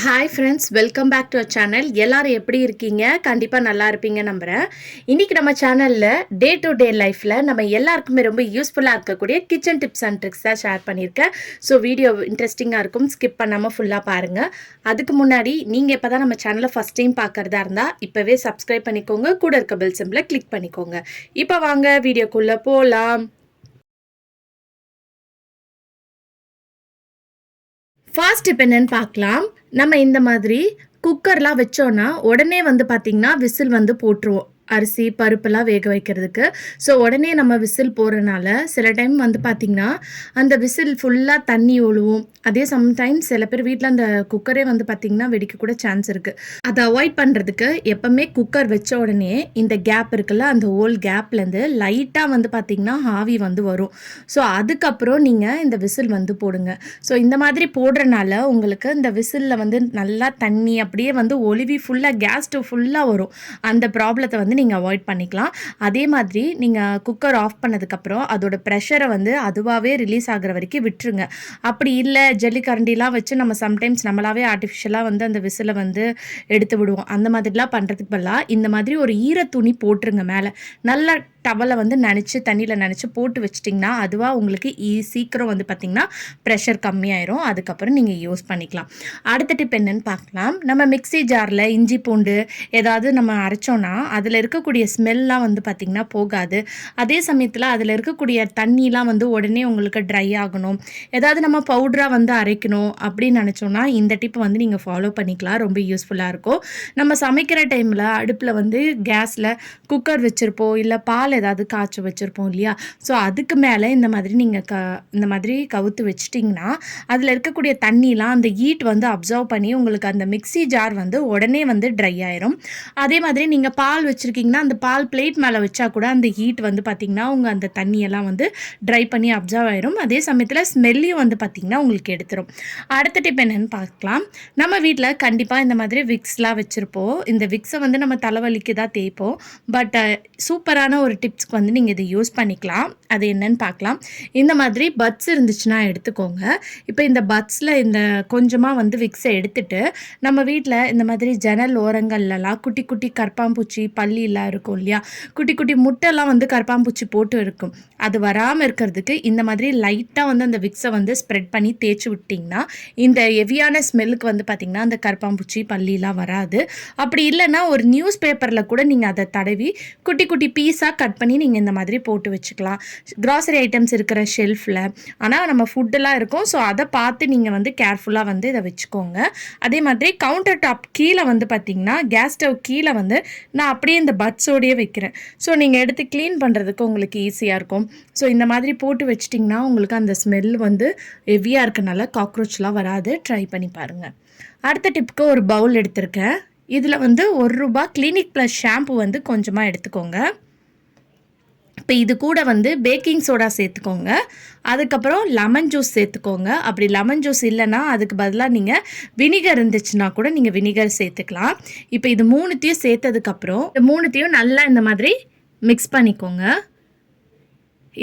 Hi friends, welcome back to our channel. எல்லாரும் எப்படி இருக்கீங்க? கண்டிப்பாக நல்லா இருப்பீங்க நம்புகிறேன். இன்றைக்கி நம்ம சேனலில் டே டு டே லைஃப்பில் நம்ம எல்லாருக்குமே ரொம்ப யூஸ்ஃபுல்லாக இருக்கக்கூடிய கிச்சன் டிப்ஸ் அண்ட் ட்ரிக்ஸ் தான் ஷேர் பண்ணியிருக்கேன். ஸோ வீடியோ இன்ட்ரெஸ்டிங்காக இருக்கும், ஸ்கிப் பண்ணாமல் ஃபுல்லாக பாருங்கள். அதுக்கு முன்னாடி நீங்கள் இப்போ தான் நம்ம சேனலை ஃபஸ்ட் டைம் பார்க்குறதா இருந்தால் இப்போவே சப்ஸ்கிரைப் பண்ணிக்கோங்க, கூட இருக்க பெல் சிம்பிளை கிளிக் பண்ணிக்கோங்க. இப்போ வாங்க வீடியோக்குள்ளே போகலாம். ஃபர்ஸ்ட் டிப் என்னன்னு பார்க்கலாம். நம்ம இந்த மாதிரி குக்கர்லாம் வச்சோன்னா உடனே வந்து பார்த்திங்கன்னா விசில் வந்து போட்டுருவோம். அரிசி பருப்பெல்லாம் வேக வைக்கிறதுக்கு. ஸோ உடனே நம்ம விசில் போடுறனால சில டைம் வந்து பார்த்திங்கன்னா அந்த விசில் ஃபுல்லாக தண்ணி ஒழுவும். அதே சம்டைம்ஸ் சில பேர் வீட்டில் அந்த குக்கரே வந்து பார்த்திங்கன்னா வெடிக்கக்கூட சான்ஸ் இருக்குது. அதை அவாய்ட் பண்ணுறதுக்கு எப்போவுமே குக்கர் வச்ச உடனே இந்த கேப் இருக்குல்ல, அந்த ஹோல் கேப்லேருந்து லைட்டாக வந்து பார்த்திங்கன்னா ஆவி வந்து வரும். ஸோ அதுக்கப்புறம் நீங்கள் இந்த விசில் வந்து போடுங்க. ஸோ இந்த மாதிரி போடுறனால உங்களுக்கு இந்த விசிலில் வந்து நல்லா தண்ணி அப்படியே வந்து ஒழுவி ஃபுல்லாக கேஸ் ஸ்டவ் ஃபுல்லாக வரும். அந்த ப்ராப்ளத்தை வந்து நீங்கள் அவாய்ட் பண்ணிக்கலாம். அதே மாதிரி நீங்கள் குக்கர் ஆஃப் பண்ணதுக்கப்புறம் அதோட ப்ரெஷரை வந்து அதுவாகவே ரிலீஸ் ஆகிற வரைக்கும் விட்டுருங்க. அப்படி இல்லை ஜல்லிக்கரண்டிலாம் வச்சு நம்ம சம்டைம்ஸ் நம்மளாவே ஆர்டிஃபிஷியலாக வந்து அந்த விசிலை வந்து எடுத்து விடுவோம். அந்த மாதிரிலாம் பண்ணுறதுக்கு பதிலாக இந்த மாதிரி ஒரு ஈரத்துணி போட்டுருங்க மேலே. நல்லா டவலை வந்து நனைச்சி தண்ணியில் நனைச்சி போட்டு வச்சிட்டிங்கன்னா அதுவாக உங்களுக்கு சீக்கிரம் வந்து பார்த்திங்கன்னா ப்ரெஷர் கம்மியாயிரும். அதுக்கப்புறம் நீங்கள் யூஸ் பண்ணிக்கலாம். அடுத்த டிப் என்னன்னு பார்க்கலாம். நம்ம மிக்ஸி ஜாரில் இஞ்சி பூண்டு ஏதாவது நம்ம அரைச்சோன்னா அதில் இருக்கக்கூடிய ஸ்மெல்லாம் வந்து பார்த்திங்கன்னா போகாது. அதே சமயத்தில் அதில் இருக்கக்கூடிய தண்ணிலாம் வந்து உடனே உங்களுக்கு ட்ரை ஆகணும், ஏதாவது நம்ம பவுடராக வந்து அரைக்கணும் அப்படின்னு நினச்சோன்னா இந்த டிப் வந்து நீங்கள் ஃபாலோ பண்ணிக்கலாம். ரொம்ப யூஸ்ஃபுல்லாக இருக்கும். நம்ம சமைக்கிற டைமில் அடுப்பில் வந்து கேஸில் குக்கர் வச்சுருப்போம், இல்லை பால் ஏதாவது காய்ச்சி வச்சுருப்போம் இல்லையா. ஸோ அதுக்கு மேலே இந்த மாதிரி நீங்கள் இந்த மாதிரி கவுத்து வச்சிட்டிங்கன்னா அதில் இருக்கக்கூடிய தண்ணிலாம் அந்த ஹீட் வந்து அப்சர்வ் பண்ணி உங்களுக்கு அந்த மிக்ஸி ஜார் வந்து உடனே வந்து ட்ரை ஆயிரும். அதே மாதிரி நீங்கள் பால் வச்சுருக்கீங்கன்னா அந்த பால் பிளேட் மேலே வச்சா கூட அந்த ஹீட் வந்து பார்த்திங்கன்னா உங்கள் அந்த தண்ணியெல்லாம் வந்து ட்ரை பண்ணி அப்சர்வ் ஆயிரும். அதே சமயத்தில் ஸ்மெல்லையும் வந்து பார்த்திங்கன்னா உங்களுக்கு எடுத்துரும். அடுத்த டிப் என்னென்னு பார்க்கலாம். நம்ம வீட்டில் கண்டிப்பாக இந்த மாதிரி விக்ஸ்லாம் வச்சுருப்போம். இந்த விக்ஸை வந்து நம்ம தலைவலிக்கு தான் தேய்ப்போம். பட் சூப்பரான ஒரு டிப்ஸ்க்கு வந்து நீங்கள் இதை யூஸ் பண்ணிக்கலாம். அது என்னன்னு பார்க்கலாம். இந்த மாதிரி பட்ஸ் இருந்துச்சுன்னா எடுத்துக்கோங்க. இப்போ இந்த பட்ஸில் இந்த கொஞ்சமாக வந்து விக்ஸை எடுத்துட்டு நம்ம வீட்டில் இந்த மாதிரி ஜன்னல் ஓரங்கள்லாம் குட்டி குட்டி கரப்பாம்பூச்சி பல்லிலாம் இருக்கும் இல்லையா, குட்டி குட்டி முட்டைலாம் வந்து கரப்பாம்பூச்சி போட்டு இருக்கும். அது வராமல் இருக்கிறதுக்கு இந்த மாதிரி லைட்டாக வந்து அந்த விக்ஸை வந்து ஸ்ப்ரெட் பண்ணி தேய்ச்சி விட்டிங்கன்னா இந்த ஹெவியான ஸ்மெல்லுக்கு வந்து பார்த்திங்கன்னா அந்த கரப்பாம்பூச்சி பல்லிலாம் வராது. அப்படி இல்லைன்னா ஒரு நியூஸ் பேப்பரில் கூட நீங்கள் அதை தடவி குட்டி குட்டி பீஸாக கட் பண்ணி நீங்கள் இந்த மாதிரி போட்டு வச்சுக்கலாம். கிராசரி ஐட்டம்ஸ் இருக்கிற ஷெல்ஃபில். ஆனால் நம்ம ஃபுட்டெல்லாம் இருக்கும், ஸோ அதை பார்த்து நீங்கள் வந்து கேர்ஃபுல்லாக வந்து இதை வச்சுக்கோங்க. அதே மாதிரி கவுண்டர் டாப் கீழே வந்து பார்த்திங்கன்னா கேஸ் ஸ்டவ் கீழே வந்து நான் அப்படியே இந்த பட்ஸோடையே வைக்கிறேன். ஸோ நீங்கள் எடுத்து க்ளீன் பண்ணுறதுக்கு உங்களுக்கு ஈஸியாக இருக்கும். ஸோ இந்த மாதிரி போட்டு வச்சிட்டிங்கன்னா உங்களுக்கு அந்த ஸ்மெல் வந்து ஹெவியாக இருக்கனால காக்ரோச்லாம் வராது. ட்ரை பண்ணி பாருங்கள். அடுத்த டிப்புக்கு ஒரு பவுல் எடுத்திருக்கேன். இதில் வந்து ₹1 கிளினிக் ப்ளஸ் ஷாம்பு வந்து கொஞ்சமாக எடுத்துக்கோங்க. இப்போ இது கூட வந்து பேக்கிங் சோடா சேர்த்துக்கோங்க. அதுக்கப்புறம் லெமன் ஜூஸ் சேர்த்துக்கோங்க. அப்படி லெமன் ஜூஸ் இல்லைன்னா அதுக்கு பதிலாக நீங்கள் வினிகர் இருந்துச்சுன்னா கூட நீங்கள் வினிகர் சேர்த்துக்கலாம். இப்போ இது மூணுத்தையும் சேர்த்ததுக்கப்புறம் இந்த மூணுத்தையும் நல்லா இந்த மாதிரி மிக்ஸ் பண்ணிக்கோங்க.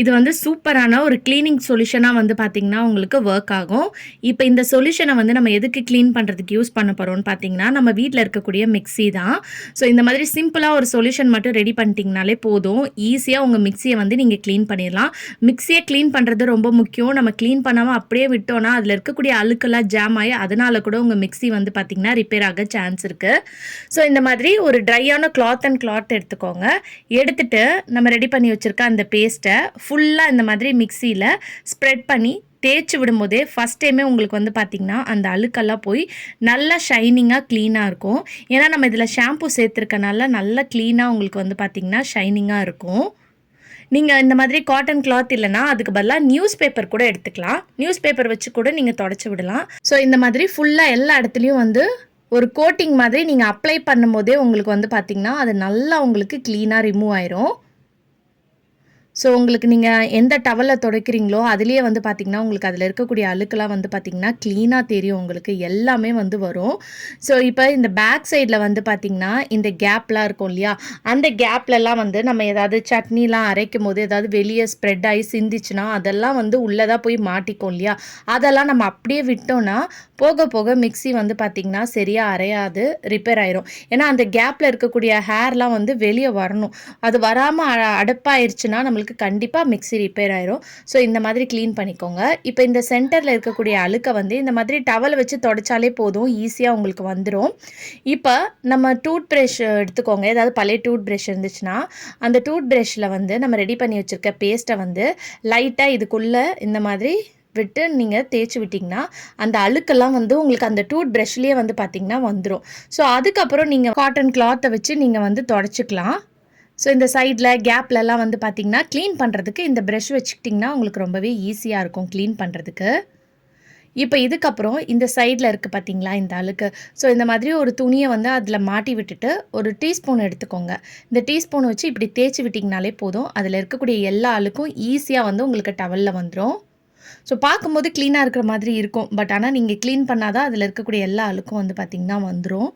இது வந்து சூப்பரான ஒரு க்ளீனிங் சொல்யூஷனாக வந்து பார்த்திங்கன்னா உங்களுக்கு ஒர்க் ஆகும். இப்போ இந்த சொல்யூஷனை வந்து நம்ம எதுக்கு க்ளீன் பண்ணுறதுக்கு யூஸ் பண்ண போகிறோம்னு பார்த்திங்கன்னா நம்ம வீட்டில் இருக்கக்கூடிய மிக்ஸி தான். ஸோ இந்த மாதிரி சிம்பிளாக ஒரு சொல்யூஷன் மட்டும் ரெடி பண்ணிட்டீங்கனாலே போதும். ஈஸியாக உங்கள் மிக்ஸியை வந்து நீங்கள் க்ளீன் பண்ணிடலாம். மிக்ஸியை க்ளீன் பண்ணுறது ரொம்ப முக்கியம். நம்ம க்ளீன் பண்ணாமல் அப்படியே விட்டோன்னா அதில் இருக்கக்கூடிய அழுக்கெல்லாம் ஜாம் ஆகி அதனால் கூட உங்கள் மிக்ஸி வந்து பார்த்திங்கன்னா ரிப்பேர் ஆக சான்ஸ் இருக்குது. ஸோ இந்த மாதிரி ஒரு ட்ரையான கிளாத் எடுத்துக்கோங்க. எடுத்துகிட்டு நம்ம ரெடி பண்ணி வச்சுருக்க அந்த பேஸ்ட்டை ஃபுல்லாக இந்த மாதிரி மிக்ஸியில் ஸ்ப்ரெட் பண்ணி தேய்ச்சி விடும்போதே ஃபஸ்ட் டைமே உங்களுக்கு வந்து பார்த்திங்கன்னா அந்த அழுக்கெல்லாம் போய் நல்லா ஷைனிங்காக க்ளீனாக இருக்கும். ஏன்னா நம்ம இதில் ஷாம்பு சேர்த்துருக்கனால நல்லா க்ளீனாக உங்களுக்கு வந்து பார்த்திங்கன்னா ஷைனிங்காக இருக்கும். நீங்கள் இந்த மாதிரி காட்டன் கிளாத் இல்லைனா அதுக்கு பதிலாக நியூஸ் பேப்பர் கூட எடுத்துக்கலாம். நியூஸ் பேப்பர் வச்சு கூட நீங்கள் தொடச்சி விடலாம். ஸோ இந்த மாதிரி ஃபுல்லாக எல்லா இடத்துலையும் வந்து ஒரு கோட்டிங் மாதிரி நீங்கள் அப்ளை பண்ணும்போதே உங்களுக்கு வந்து பார்த்திங்கன்னா அது நல்லா உங்களுக்கு க்ளீனாக ரிமூவ் ஆயிரும். ஸோ உங்களுக்கு நீங்கள் எந்த டவலில் துடைக்கிறீங்களோ அதுலேயே வந்து பார்த்திங்கன்னா உங்களுக்கு அதில் இருக்கக்கூடிய அழுக்கெல்லாம் வந்து பார்த்திங்கன்னா க்ளீனாக தெரியும், உங்களுக்கு எல்லாமே வந்து வரும். ஸோ இப்போ இந்த பேக் சைடில் வந்து பார்த்திங்கன்னா இந்த கேப்லாம் இருக்கும் இல்லையா, அந்த கேப்லலாம் வந்து நம்ம ஏதாவது சட்னிலாம் அரைக்கும் போது ஏதாவது வெளியே ஸ்ப்ரெட் ஆகி சிந்திச்சுன்னா அதெல்லாம் வந்து உள்ளதாக போய் மாட்டிக்கும் இல்லையா, அதெல்லாம் நம்ம அப்படியே விட்டோம்னா போக போக மிக்ஸி வந்து பார்த்திங்கன்னா சரியாக அரையாது, ரிப்பேர் ஆயிரும். ஏன்னா அந்த கேப்பில் இருக்கக்கூடிய ஹேர்லாம் வந்து வெளியே வரணும். அது வராமல் அடப்பாயிருச்சுன்னா நம்மளுக்கு கண்டிப்பாக மிக்ஸி ரிப்பேர் ஆயிரும். ஸோ இந்த மாதிரி க்ளீன் பண்ணிக்கோங்க. இப்போ இந்த சென்டரில் இருக்கக்கூடிய அழுக்கை வந்து இந்த மாதிரி டவல் வச்சு தொடச்சாலே போதும், ஈஸியாக உங்களுக்கு வந்துடும். இப்போ நம்ம டூத் ப்ரஷ் எடுத்துக்கோங்க. ஏதாவது பழைய டூத் ப்ரஷ் இருந்துச்சுன்னா அந்த டூத் ப்ரஷ்ஷில் வந்து நம்ம ரெடி பண்ணி வச்சுருக்க பேஸ்ட்டை வந்து லைட்டாக இதுக்குள்ளே இந்த மாதிரி விட்டு நீங்கள் தேய்ச்சி விட்டிங்கன்னா அந்த அழுக்கெல்லாம் வந்து உங்களுக்கு அந்த டூத் ப்ரஷ்லேயே வந்து பார்த்திங்கன்னா வந்துடும். ஸோ அதுக்கப்புறம் நீங்கள் காட்டன் கிளாத்தை வச்சு நீங்கள் வந்து தொடச்சிக்கலாம். ஸோ இந்த சைடில் கேப்லலாம் வந்து பார்த்திங்கன்னா க்ளீன் பண்ணுறதுக்கு இந்த ப்ரஷ் வச்சுக்கிட்டிங்கன்னா உங்களுக்கு ரொம்பவே ஈஸியாக இருக்கும் க்ளீன் பண்ணுறதுக்கு. இப்போ இதுக்கப்புறம் இந்த சைடில் இருக்குது பார்த்திங்களா இந்த அழுக்கு, ஸோ இந்த மாதிரி ஒரு துணியை வந்து அதில் மாட்டி விட்டுட்டு ஒரு டீஸ்பூன் எடுத்துக்கோங்க. இந்த டீஸ்பூன் வச்சு இப்படி தேய்ச்சி விட்டிங்கனாலே போதும், அதில் இருக்கக்கூடிய எல்லா அழுக்கும் ஈஸியாக வந்து உங்களுக்கு டவலில் வந்துடும். ஸோ பார்க்கும்போது க்ளீனாக இருக்கிற மாதிரி இருக்கும், பட் ஆனால் நீங்கள் க்ளீன் பண்ணால் தான் அதில் இருக்கக்கூடிய எல்லா அழுக்கும் வந்து பார்த்திங்கன்னா வந்துடும்.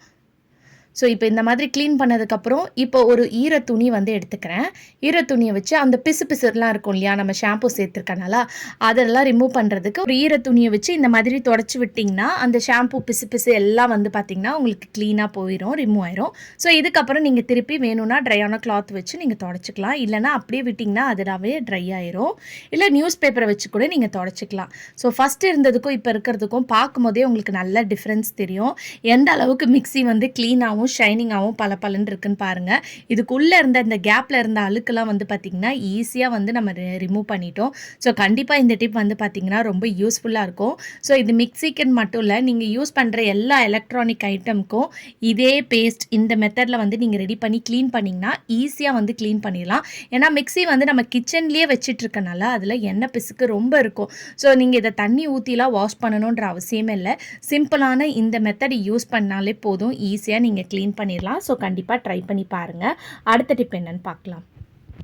ஸோ இப்போ இந்த மாதிரி க்ளீன் பண்ணதுக்கப்புறம் இப்போ ஒரு ஈர துணி வந்து எடுத்துக்கிறேன். ஈர துணியை வச்சு அந்த பிசு பிசுலாம் இருக்கும் இல்லையா, நம்ம ஷாம்பு சேர்த்துருக்கனால அதெல்லாம் ரிமூவ் பண்ணுறதுக்கு ஒரு ஈர துணியை வச்சு இந்த மாதிரி தொடச்சி விட்டிங்கன்னா அந்த ஷாம்பு பிசு பிசு எல்லாம் வந்து பார்த்திங்கன்னா உங்களுக்கு க்ளீனாக போயிடும், ரிமூவ் ஆயிரும். ஸோ இதுக்கப்புறம் நீங்கள் திருப்பி வேணும்னா ட்ரையான கிளாத் வச்சு நீங்கள் தொடச்சிக்கலாம், இல்லைனா அப்படியே விட்டிங்கன்னா அதுவே ட்ரை ஆயிரும். இல்லை நியூஸ் பேப்பரை வச்சு கூட நீங்கள் தொடச்சிக்கலாம். ஸோ ஃபஸ்ட்டு இருந்ததுக்கும் இப்போ இருக்கிறதுக்கும் பார்க்கும்போதே உங்களுக்கு நல்ல டிஃப்ரென்ஸ் தெரியும், எந்த அளவுக்கு மிக்ஸி வந்து க்ளீனாகவும் ஷைனிங்காகவும் பளபளன்னு இருக்குன்னு பாருங்கள். இதுக்குள்ளே இருந்த இந்த கேப்பில் இருந்த அழுக்கெல்லாம் வந்து பார்த்திங்கன்னா ஈஸியாக வந்து நம்ம ரிமூவ் பண்ணிட்டோம். ஸோ கண்டிப்பாக இந்த டிப் வந்து பார்த்திங்கன்னா ரொம்ப யூஸ்ஃபுல்லாக இருக்கும். ஸோ இது மிக்ஸிக்குன்னு மட்டும் இல்லை, நீங்கள் யூஸ் பண்ணுற எல்லா எலக்ட்ரானிக் ஐட்டமுக்கும் இதே பேஸ்ட் இந்த மெத்தடில் வந்து நீங்கள் ரெடி பண்ணி க்ளீன் பண்ணிங்கன்னா ஈஸியாக வந்து க்ளீன் பண்ணிடலாம். ஏன்னா மிக்ஸி வந்து நம்ம கிச்சன்லேயே வச்சிட்ருக்கனால அதில் எண்ணெய் பிசுக்கு ரொம்ப இருக்கும். ஸோ நீங்கள் இதை தண்ணி ஊற்றிலாம் வாஷ் பண்ணணுன்ற அவசியமே இல்லை, சிம்பிளான இந்த மெத்தட் யூஸ் பண்ணாலே போதும், ஈஸியாக நீங்கள் க்ளீன் பண்ணிடலாம். ஸோ கண்டிப்பாக ட்ரை பண்ணி பாருங்கள். அடுத்த டிப் என்னன்னு பார்க்கலாம்.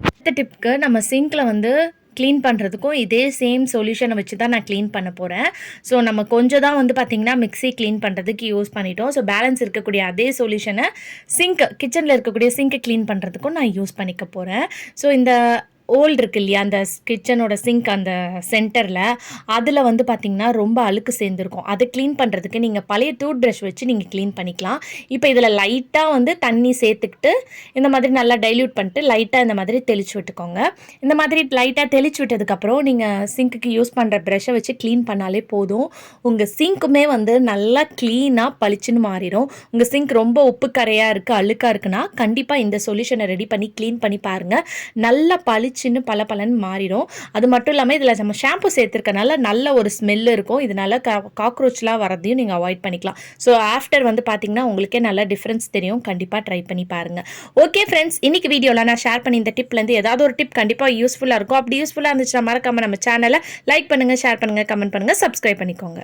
அடுத்த டிப்க்கு நம்ம சிங்கில் வந்து க்ளீன் பண்ணுறதுக்கும் இதே சேம் சொல்யூஷனை வச்சு தான் நான் க்ளீன் பண்ண போகிறேன். ஸோ நம்ம கொஞ்சம் தான் வந்து பார்த்திங்கன்னா மிக்ஸி க்ளீன் பண்ணுறதுக்கு யூஸ் பண்ணிட்டோம். ஸோ பேலன்ஸ் இருக்கக்கூடிய அதே சொல்யூஷனை கிச்சனில் இருக்கக்கூடிய சிங்க்கை க்ளீன் பண்ணுறதுக்கும் நான் யூஸ் பண்ணிக்க போகிறேன். ஸோ இந்த ஓல்டு இருக்கு இல்லையா, அந்த கிச்சனோட சிங்க் அந்த சென்டரில் அதில் வந்து பார்த்திங்கன்னா ரொம்ப அழுக்கு சேர்ந்துருக்கும். அதை க்ளீன் பண்ணுறதுக்கு நீங்கள் பழைய டூத் ப்ரஷ் வச்சு நீங்கள் க்ளீன் பண்ணிக்கலாம். இப்போ இதில் லைட்டாக வந்து தண்ணி சேர்த்துக்கிட்டு இந்த மாதிரி நல்லா டைல்யூட் பண்ணிட்டு லைட்டாக இந்த மாதிரி தெளித்து விட்டுக்கோங்க. இந்த மாதிரி லைட்டாக தெளித்து விட்டதுக்கப்புறம் நீங்கள் சிங்க்குக்கு யூஸ் பண்ணுற ப்ரஷ்ஷை வச்சு க்ளீன் பண்ணாலே போதும், உங்கள் சிங்க்குமே வந்து நல்லா க்ளீனாக பளிச்சுன்னு மாறிடும். உங்கள் சிங்க் ரொம்ப உப்பு கரையாக இருக்குது, அழுக்காக இருக்குன்னா கண்டிப்பாக இந்த சொல்யூஷனை ரெடி பண்ணி க்ளீன் பண்ணி பாருங்கள், நல்லா பளிச்சு சின்ன பலன்னு மாறிடும். அது மட்டும் இல்லாமல் இதில் நம்ம ஷாம்பு சேர்த்துருக்கனால நல்ல ஒரு ஸ்மெல் இருக்கும், இதனால காக்ரோச்லாம் வரதையும் நீங்கள் அவாய்ட் பண்ணிக்கலாம். ஸோ ஆஃப்டர் வந்து பார்த்தீங்கன்னா உங்களுக்கே நல்ல டிஃப்ரென்ஸ் தெரியும், கண்டிப்பாக ட்ரை பண்ணி பாருங்கள். ஓகே ஃப்ரெண்ட்ஸ், இன்னைக்கு வீடியோவில் நான் ஷேர் பண்ணி இந்த டிப்லேருந்து ஏதாவது ஒரு டிப் கண்டிப்பாக யூஸ்ஃபுல்லாக இருக்கும். அப்படி யூஸ்ஃபுல்லாக இருந்துச்சுன்னா மறக்காம நம்ம சேனலை லைக் பண்ணுங்கள், ஷேர் பண்ணுங்கள், கமெண்ட் பண்ணுங்கள், சப்ஸ்கிரைப் பண்ணிக்கோங்க.